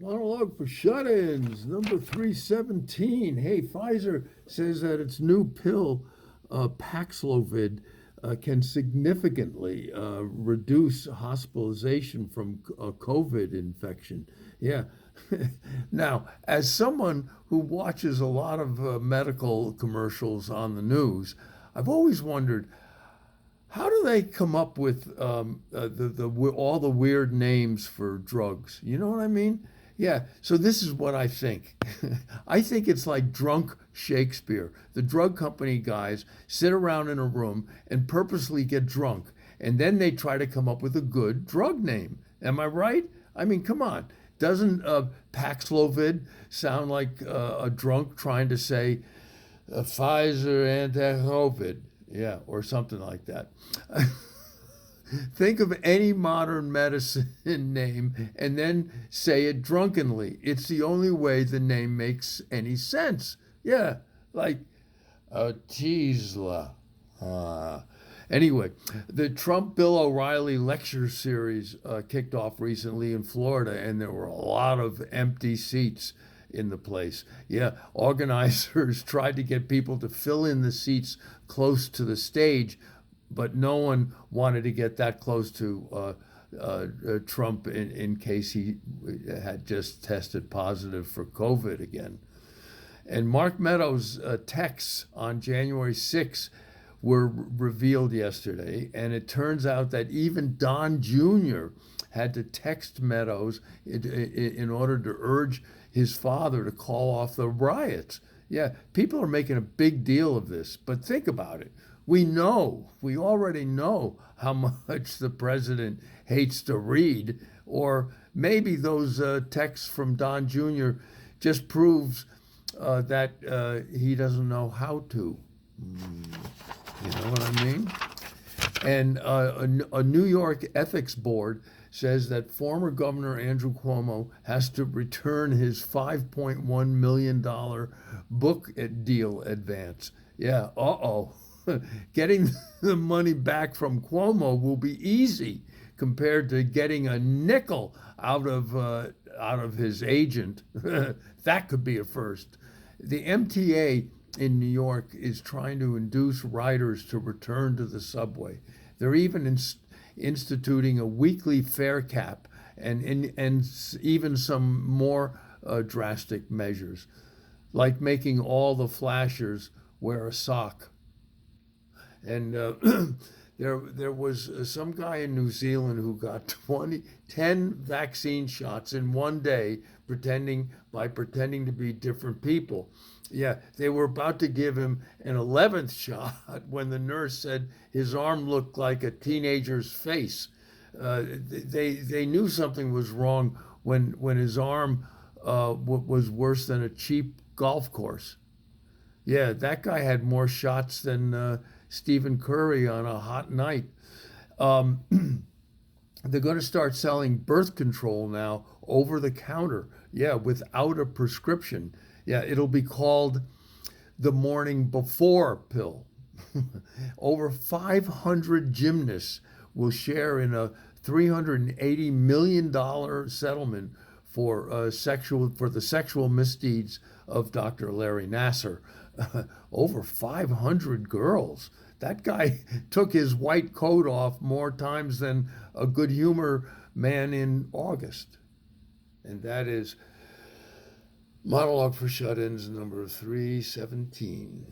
Monologue for Shut-Ins, number 317. Hey, Pfizer says that its new pill, Paxlovid, can significantly reduce hospitalization from COVID infection. Yeah. Now, as someone who watches a lot of medical commercials on the news, I've always wondered how do they come up with all the weird names for drugs? You know what I mean? Yeah. So this is what I think. I think it's like drunk Shakespeare. The drug company guys sit around in a room and purposely get drunk, and then they try to come up with a good drug name. Am I right? I mean, come on. Doesn't Paxlovid sound like a drunk trying to say Pfizer anti-COVID? Yeah, or something like that. Think of any modern medicine name and then say it drunkenly. It's the only way the name makes any sense. Yeah, like Tisla. Anyway, the Trump Bill O'Reilly lecture series kicked off recently in Florida, and there were a lot of empty seats in the place. Yeah, organizers tried to get people to fill in the seats close to the stage, but no one wanted to get that close to Trump in case he had just tested positive for COVID again. And Mark Meadows' texts on January 6th were revealed yesterday, and it turns out that even Don Jr. had to text Meadows in order to urge his father to call off the riots. Yeah, people are making a big deal of this, but think about it. We already know how much the president hates to read, or maybe those texts from Don Jr. just proves that he doesn't know how to. You know what I mean? And a New York ethics board says that former Governor Andrew Cuomo has to return his $5.1 million book deal advance. Yeah, getting the money back from Cuomo will be easy compared to getting a nickel out of his agent. That could be a first. The MTA in New York is trying to induce riders to return to the subway. They're even instituting a weekly fare cap and even some more drastic measures, like making all the flashers wear a sock. And there was some guy in New Zealand who got 10 vaccine shots in one day, pretending to be different people. Yeah, they were about to give him an 11th shot when the nurse said his arm looked like a teenager's face. They knew something was wrong when his arm was worse than a cheap golf course. Yeah, that guy had more shots than Stephen Curry on a hot night. They're going to start selling birth control now over the counter. Yeah, without a prescription. Yeah, it'll be called the morning before pill. Over 500 gymnasts will share in a $380 million settlement for the sexual misdeeds of Dr. Larry Nasser. Over 500 girls. That guy took his white coat off more times than a good humor man in August. And that is Monologue for Shut-Ins number 317.